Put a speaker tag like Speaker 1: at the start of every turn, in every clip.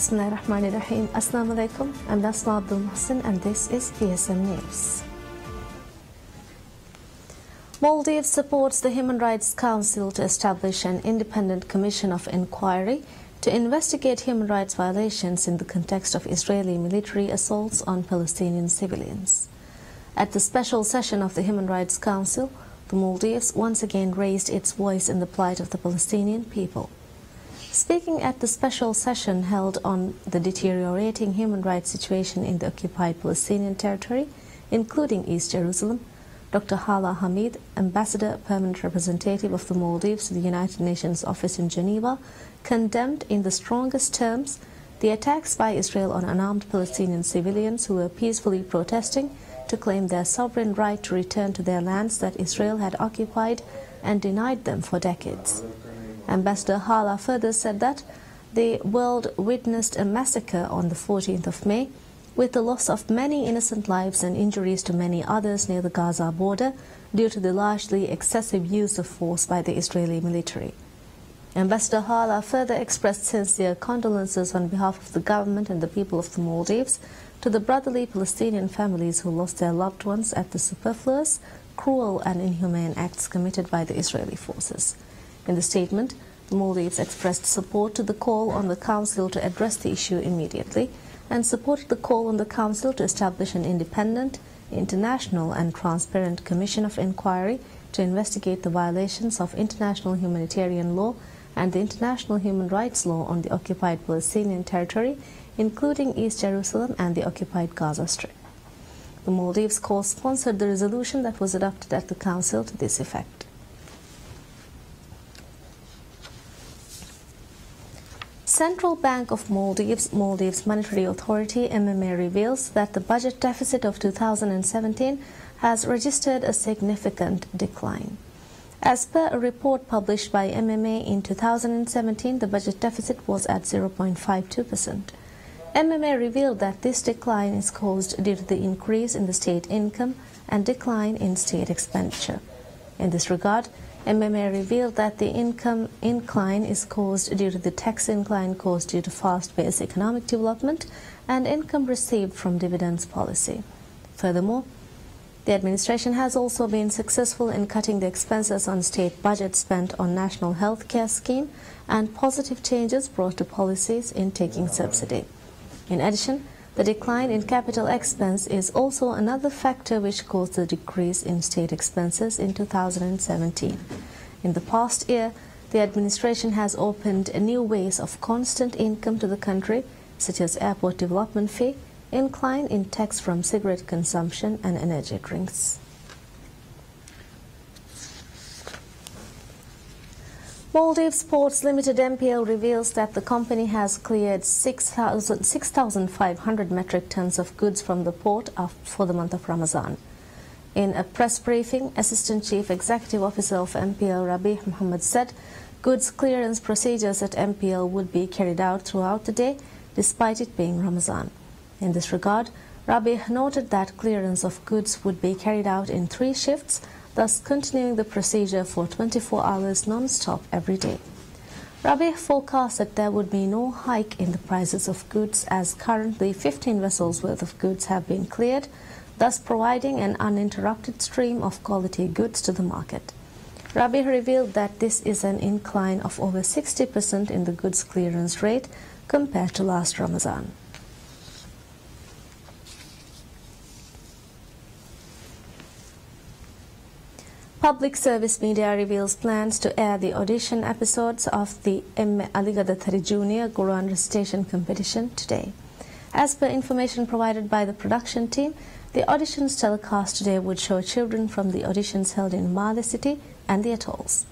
Speaker 1: Bismillahirrahmanirrahim. Assalamu alaikum. I'm Nasma Abdul Mohsin and this is PSM News. Maldives supports the Human Rights Council to establish an independent commission of inquiry to investigate human rights violations in the context of Israeli military assaults on Palestinian civilians. At the special session of the Human Rights Council, the Maldives once again raised its voice in the plight of the Palestinian people. Speaking at the special session held on the deteriorating human rights situation in the occupied Palestinian territory, including East Jerusalem, Dr. Hala Hamid, Ambassador, Permanent Representative of the Maldives to the United Nations Office in Geneva, condemned in the strongest terms the attacks by Israel on unarmed Palestinian civilians who were peacefully protesting to claim their sovereign right to return to their lands that Israel had occupied and denied them for decades. Ambassador Hala further said that the world witnessed a massacre on the 14th of May, with the loss of many innocent lives and injuries to many others near the Gaza border due to the largely excessive use of force by the Israeli military. Ambassador Hala further expressed sincere condolences on behalf of the government and the people of the Maldives to the brotherly Palestinian families who lost their loved ones at the superfluous, cruel and inhumane acts committed by the Israeli forces. In the statement, the Maldives expressed support to the call on the Council to address the issue immediately and supported the call on the Council to establish an independent, international and transparent commission of inquiry to investigate the violations of international humanitarian law and the international human rights law on the occupied Palestinian territory, including East Jerusalem and the occupied Gaza Strip. The Maldives co-sponsored the resolution that was adopted at the Council to this effect. Central Bank of Maldives Monetary Authority MMA reveals that the budget deficit of 2017 has registered a significant decline. As per a report published by MMA in 2017, the budget deficit was at 0.52%. MMA revealed that this decline is caused due to the increase in the state income and decline in state expenditure. In this regard, MMA revealed that the income incline is caused due to the tax incline caused due to fast-paced economic development and income received from dividends policy. Furthermore, the administration has also been successful in cutting the expenses on state budget spent on national health care scheme and positive changes brought to policies in taking subsidy. In addition, the decline in capital expense is also another factor which caused the decrease in state expenses in 2017. In the past year, the administration has opened new ways of constant income to the country, such as airport development fee, incline in tax from cigarette consumption and energy drinks. Maldives Ports Limited MPL reveals that the company has cleared 6,500 metric tons of goods from the port for the month of Ramadan. In a press briefing, Assistant Chief Executive Officer of MPL Rabih Mohammed said goods clearance procedures at MPL would be carried out throughout the day, despite it being Ramadan. In this regard, Rabih noted that clearance of goods would be carried out in 3 shifts, thus continuing the procedure for 24 hours non-stop every day. Rabih forecast that there would be no hike in the prices of goods as currently 15 vessels worth of goods have been cleared, thus providing an uninterrupted stream of quality goods to the market. Rabih revealed that this is an incline of over 60% in the goods clearance rate compared to last Ramadan. Public Service Media reveals plans to air the audition episodes of the Aligadha Junior Quran Recitation Competition today. As per information provided by the production team, the auditions telecast today would show children from the auditions held in Mali City and the atolls.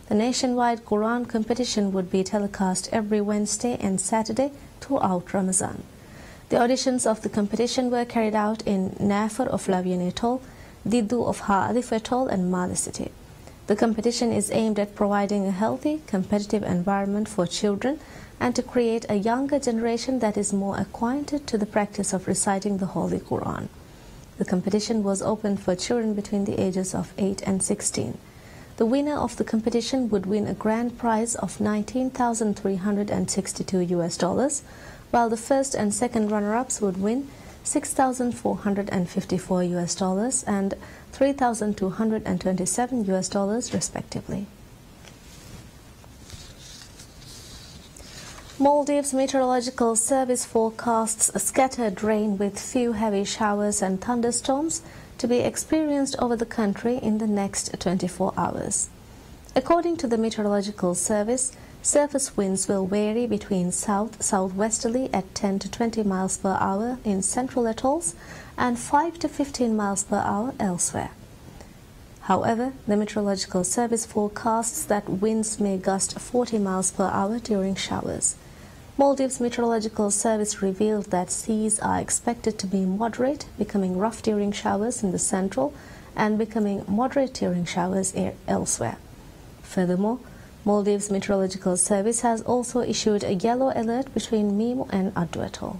Speaker 1: The nationwide Quran competition would be telecast every Wednesday and Saturday throughout Ramadan. The auditions of the competition were carried out in Nafar of Lavian Atoll, Didu of Ha'alif Atoll and Mali City. The competition is aimed at providing a healthy, competitive environment for children and to create a younger generation that is more acquainted to the practice of reciting the Holy Quran. The competition was open for children between the ages of 8 and 16. The winner of the competition would win a grand prize of $19,362, while the first and second runner-ups would win $6,454 and $3,227 respectively. Maldives Meteorological Service forecasts a scattered rain with few heavy showers and thunderstorms to be experienced over the country in the next 24 hours. According to the Meteorological Service, surface winds will vary between south-southwesterly at 10 to 20 miles per hour in central atolls and 5 to 15 miles per hour elsewhere. However, the Meteorological Service forecasts that winds may gust 40 miles per hour during showers. Maldives Meteorological Service revealed that seas are expected to be moderate, becoming rough during showers in the central and becoming moderate during showers elsewhere. Furthermore, Maldives Meteorological Service has also issued a yellow alert between Memo and Addu Atoll.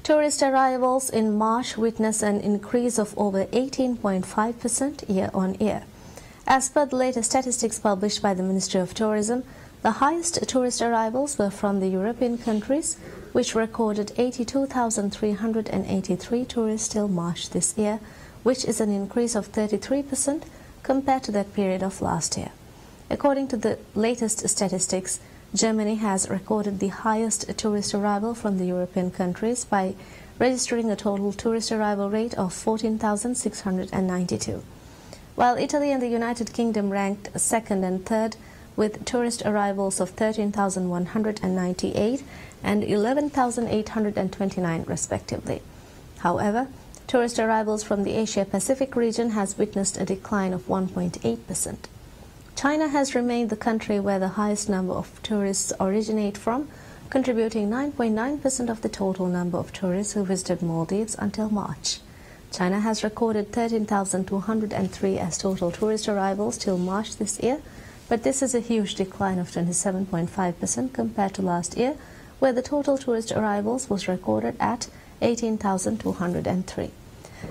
Speaker 1: Tourist arrivals in March witnessed an increase of over 18.5% year-on-year. As per the latest statistics published by the Ministry of Tourism, the highest tourist arrivals were from the European countries, which recorded 82,383 tourists till March this year, which is an increase of 33% compared to that period of last year. According to the latest statistics, Germany has recorded the highest tourist arrival from the European countries by registering a total tourist arrival rate of 14,692, while Italy and the United Kingdom ranked second and third with tourist arrivals of 13,198 and 11,829 respectively. However, tourist arrivals from the Asia-Pacific region has witnessed a decline of 1.8%. China has remained the country where the highest number of tourists originate from, contributing 9.9% of the total number of tourists who visited Maldives until March. China has recorded 13,203 as total tourist arrivals till March this year, but this is a huge decline of 27.5% compared to last year, where the total tourist arrivals was recorded at 18,203.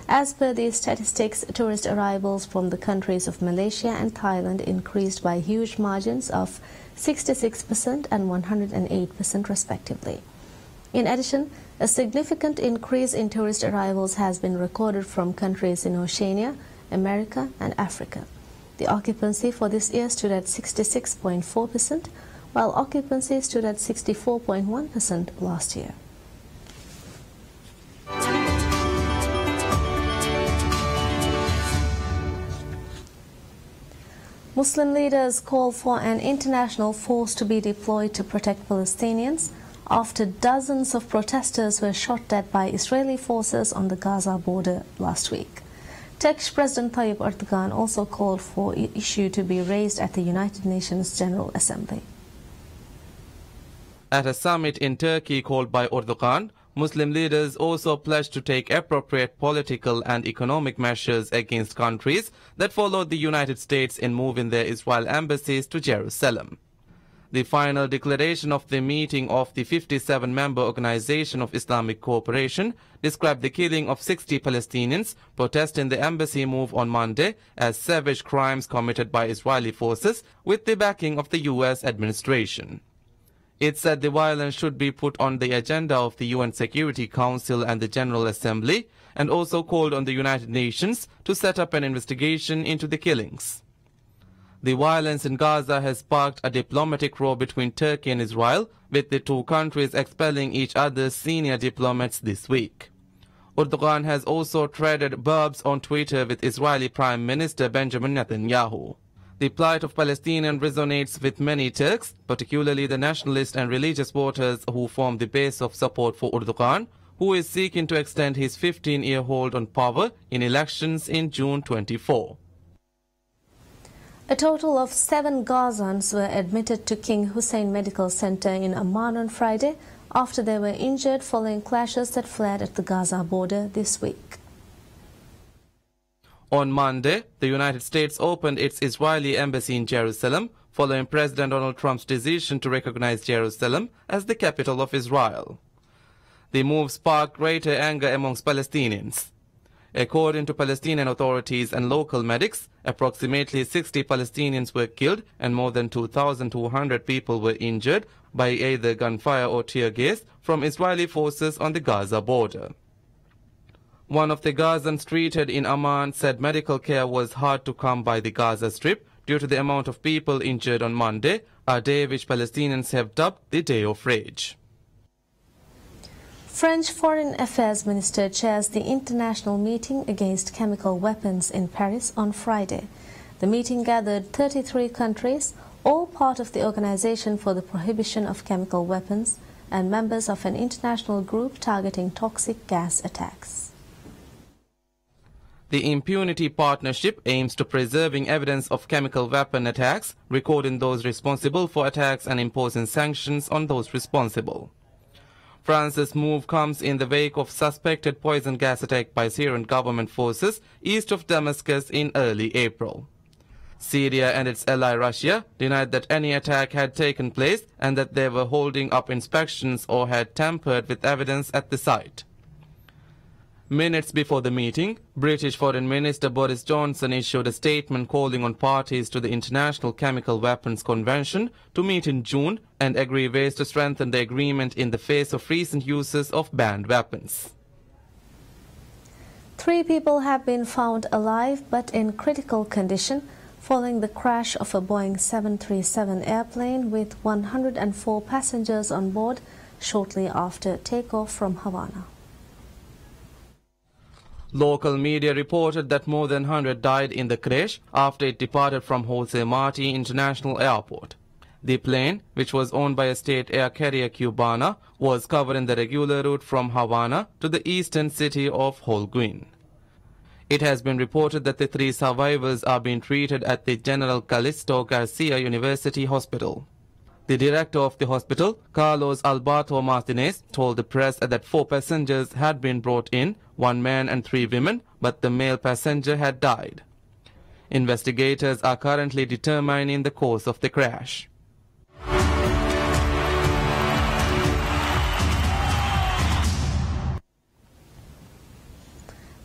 Speaker 1: As per these statistics, tourist arrivals from the countries of Malaysia and Thailand increased by huge margins of 66% and 108% respectively. In addition, a significant increase in tourist arrivals has been recorded from countries in Oceania, America and Africa. The occupancy for this year stood at 66.4%, while occupancy stood at 64.1% last year. Muslim leaders call for an international force to be deployed to protect Palestinians after dozens of protesters were shot dead by Israeli forces on the Gaza border last week. Turkish President Tayyip Erdogan also called for the issue to be raised at the United Nations General Assembly.
Speaker 2: At a summit in Turkey called by Erdogan, Muslim leaders also pledged to take appropriate political and economic measures against countries that followed the United States in moving their Israel embassies to Jerusalem. The final declaration of the meeting of the 57-member Organization of Islamic Cooperation described the killing of 60 Palestinians protesting the embassy move on Monday as savage crimes committed by Israeli forces with the backing of the U.S. administration. It said the violence should be put on the agenda of the UN Security Council and the General Assembly, and also called on the United Nations to set up an investigation into the killings. The violence in Gaza has sparked a diplomatic row between Turkey and Israel, with the two countries expelling each other's senior diplomats this week. Erdogan has also traded verbs on Twitter with Israeli Prime Minister Benjamin Netanyahu. The plight of Palestinians resonates with many Turks, particularly the nationalist and religious voters who form the base of support for Erdogan, who is seeking to extend his 15-year hold on power in elections in June 24.
Speaker 1: A total of 7 Gazans were admitted to King Hussein Medical Center in Amman on Friday after they were injured following clashes that flared at the Gaza border this week.
Speaker 2: On Monday, the United States opened its Israeli embassy in Jerusalem following President Donald Trump's decision to recognize Jerusalem as the capital of Israel. The move sparked greater anger amongst Palestinians. According to Palestinian authorities and local medics, approximately 60 Palestinians were killed and more than 2,200 people were injured by either gunfire or tear gas from Israeli forces on the Gaza border. One of the Gazans treated in Amman said medical care was hard to come by the Gaza Strip due to the amount of people injured on Monday, a day which Palestinians have dubbed the Day of Rage.
Speaker 1: French Foreign Affairs Minister chairs the international meeting against chemical weapons in Paris on Friday. The meeting gathered 33 countries, all part of the Organization for the Prohibition of Chemical Weapons and members of an international group targeting toxic gas attacks.
Speaker 2: The Impunity Partnership aims to preserving evidence of chemical weapon attacks, recording those responsible for attacks and imposing sanctions on those responsible. France's move comes in the wake of suspected poison gas attack by Syrian government forces east of Damascus in early April. Syria and its ally Russia denied that any attack had taken place and that they were holding up inspections or had tampered with evidence at the site. Minutes before the meeting, British Foreign Minister Boris Johnson issued a statement calling on parties to the International Chemical Weapons Convention to meet in June and agree ways to strengthen the agreement in the face of recent uses of banned weapons.
Speaker 1: 3 people have been found alive but in critical condition following the crash of a Boeing 737 airplane with 104 passengers on board shortly after takeoff from Havana.
Speaker 2: Local media reported that more than 100 died in the crash after it departed from Jose Marti International Airport. The plane, which was owned by a state air carrier Cubana, was covering the regular route from Havana to the eastern city of Holguin. It has been reported that the 3 survivors are being treated at the General Calixto Garcia University Hospital. The director of the hospital, Carlos Alberto Martinez, told the press that 4 passengers had been brought in, 1 man and 3 women, but the male passenger had died. Investigators are currently determining the cause of the crash.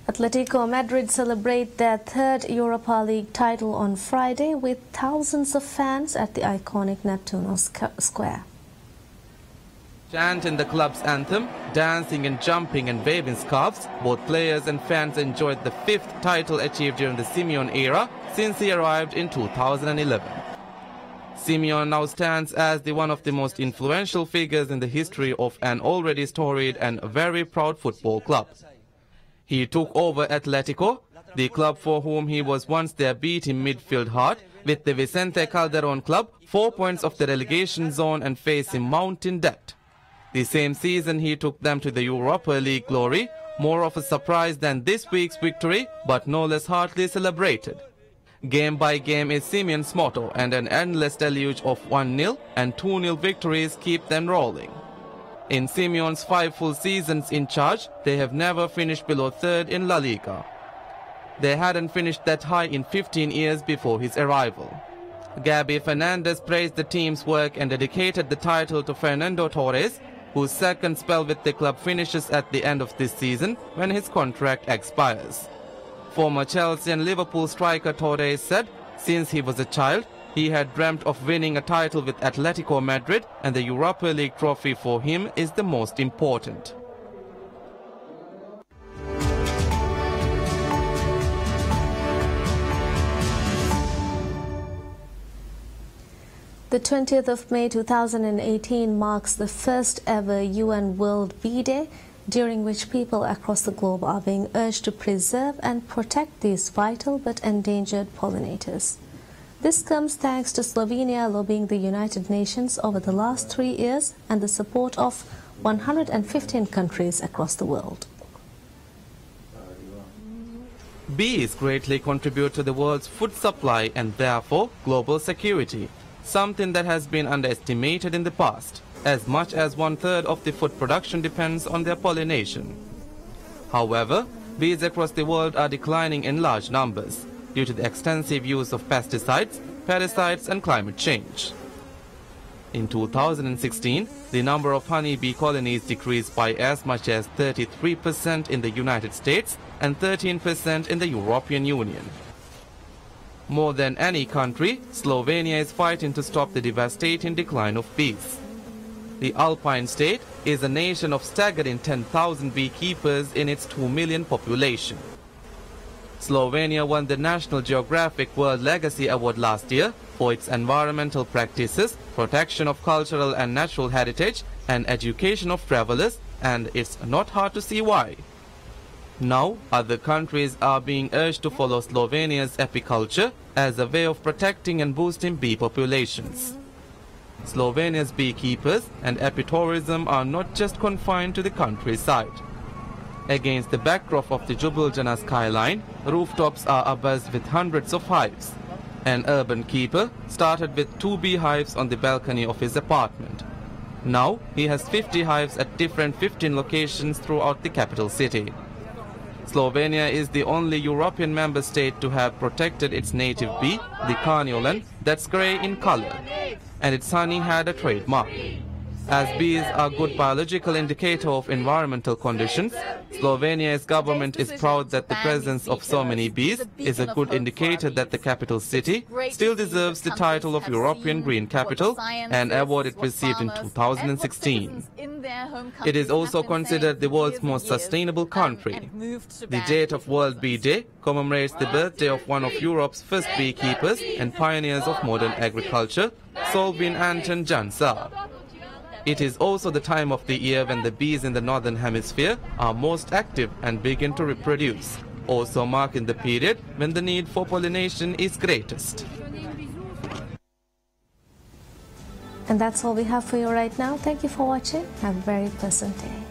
Speaker 1: Atletico Madrid celebrate their 3rd Europa League title on Friday with thousands of fans at the iconic Neptuno Square.
Speaker 2: Chanting the club's anthem, dancing and jumping and waving scarves, both players and fans enjoyed the 5th title achieved during the Simeone era since he arrived in 2011. Simeone now stands as one of the most influential figures in the history of an already storied and very proud football club. He took over Atletico, the club for whom he was once their beating midfield heart, with the Vicente Calderón club 4 points off the relegation zone and facing mounting debt. The same season he took them to the Europa League glory, more of a surprise than this week's victory, but no less heartily celebrated. Game by game is Simeone's motto, and an endless deluge of 1-0 and 2-0 victories keep them rolling. In Simeone's 5 full seasons in charge, they have never finished below 3rd in La Liga. They hadn't finished that high in 15 years before his arrival. Gabi Fernandez praised the team's work and dedicated the title to Fernando Torres, whose 2nd spell with the club finishes at the end of this season when his contract expires. Former Chelsea and Liverpool striker Torres said, since he was a child, he had dreamt of winning a title with Atletico Madrid, and the Europa League trophy for him is the most important.
Speaker 1: The 20th of May 2018 marks the first ever UN World Bee Day, during which people across the globe are being urged to preserve and protect these vital but endangered pollinators. This comes thanks to Slovenia lobbying the United Nations over the last 3 years and the support of 115 countries across the world.
Speaker 2: Bees greatly contribute to the world's food supply and therefore global security, something that has been underestimated in the past. As much as 1/3 of the food production depends on their pollination. However, bees across the world are declining in large numbers due to the extensive use of pesticides, parasites and climate change. In 2016, the number of honeybee colonies decreased by as much as 33% in the United States and 13% in the European Union. More than any country, Slovenia is fighting to stop the devastating decline of bees. The Alpine state is a nation of staggering 10,000 beekeepers in its 2 million population. Slovenia won the National Geographic World Legacy Award last year for its environmental practices, protection of cultural and natural heritage, and education of travelers, and it's not hard to see why. Now, other countries are being urged to follow Slovenia's apiculture as a way of protecting and boosting bee populations. Slovenia's beekeepers and apitourism are not just confined to the countryside. Against the backdrop of the Ljubljana skyline, rooftops are abuzz with hundreds of hives. An urban keeper started with 2 beehives on the balcony of his apartment. Now he has 50 hives at different 15 locations throughout the capital city. Slovenia is the only European member state to have protected its native bee, the carniolan, that's grey in color, and its honey had a trademark. As bees are a good biological indicator of environmental conditions, Slovenia's government is proud that the presence of so many bees is a good indicator that the capital city still deserves the title of European Green Capital, an award it received in 2016. It is also considered the world's most sustainable country. The date of World Bee Day commemorates the birthday of one of Europe's first beekeepers and pioneers of modern agriculture, Solvin Anton Jansa. It is also the time of the year when the bees in the northern hemisphere are most active and begin to reproduce, also marking the period when the need for pollination is greatest.
Speaker 1: And that's all we have for you right now. Thank you for watching. Have a very pleasant day.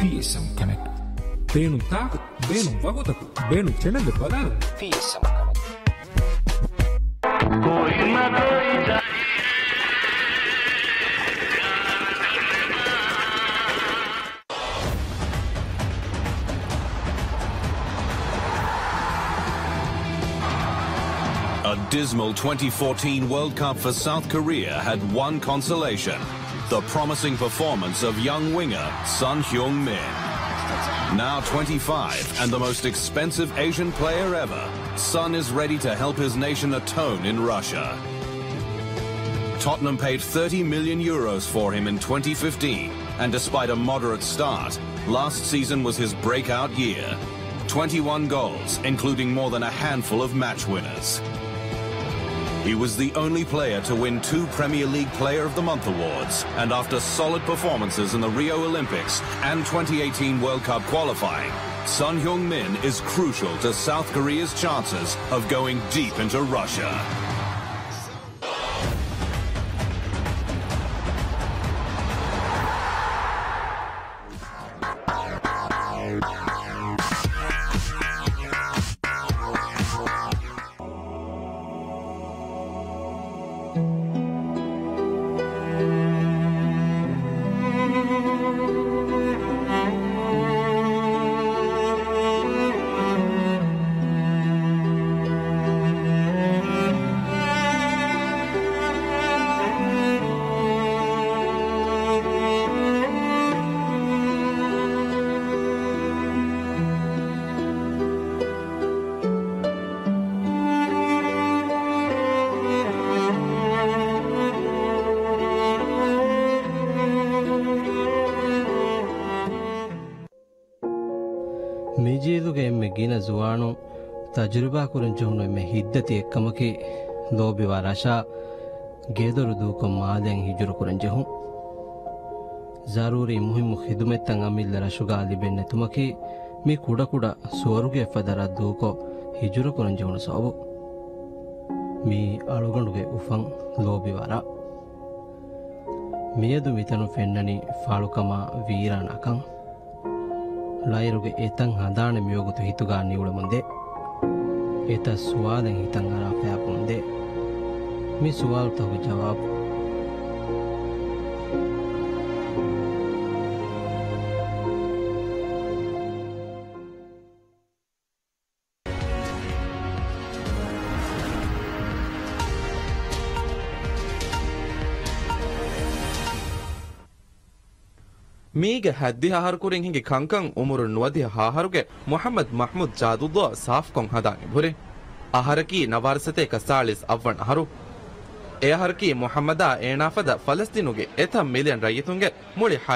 Speaker 3: PSM Connect. Benu takut, benu wagotaku, benu channel badaru. PSM Connect.
Speaker 4: A dismal 2014 World Cup for South Korea had one consolation: the promising performance of young winger Son Heung-min. Now 25 and the most expensive Asian player ever, Son is ready to help his nation atone in Russia. Tottenham paid €30 million for him in 2015, and despite a moderate start, last season was his breakout year. 21 goals, including more than a handful of match winners. He was the only player to win 2 Premier League Player of the Month awards, and after solid performances in the Rio Olympics and 2018 World Cup qualifying, Son Heung-min is crucial to South Korea's chances of going deep into Russia.
Speaker 5: gina zuwanu tajriba kurun johno me hiddati ekkamaki lobi warasha gedoru duko maalen hijuru kurun jehun zaruri muhimmu khidumetan amilla rashuga libenne tumaki mi kuda kuda suwaruge fadara duko hijuru kurun jehun sabu mi aluganduge ufan lobi wara miyadu mitanu fennani falukama veeranakan lairuge etan hadane miyogutu hituga niwule munde eta suwalen hitan ara fayapunde mi suwal tahu jawab
Speaker 2: ಮೀಗೆ ಹದ್ದಿ ಹಾಹಾರು ಕುರಿಂ ಹಿಂಗೆ ಕಂಕಂ ಉಮರು ನುವದಿ ಹಾಹಾರುಗೆ ಮೊಹಮ್ಮದ್ ಮಹಮೂದ್ ಜಾದುಲ್ಲಾ ಸಾಫ್ ಕೊಂ ಹದಾನಿ ಭುರಿ ಅಹರಕಿ ನವಾರಸತೆ ಕಸಾಳಿಸ್ ಅವ್ವಣ ಹರು A ಹರಕಿ Mohammad ಏನಾಫದ ಫಲಸ್ತೀನುಗೆ ಎಥ million ರೈಯತುಂಗೆ ಮುಳಿ ಹಯ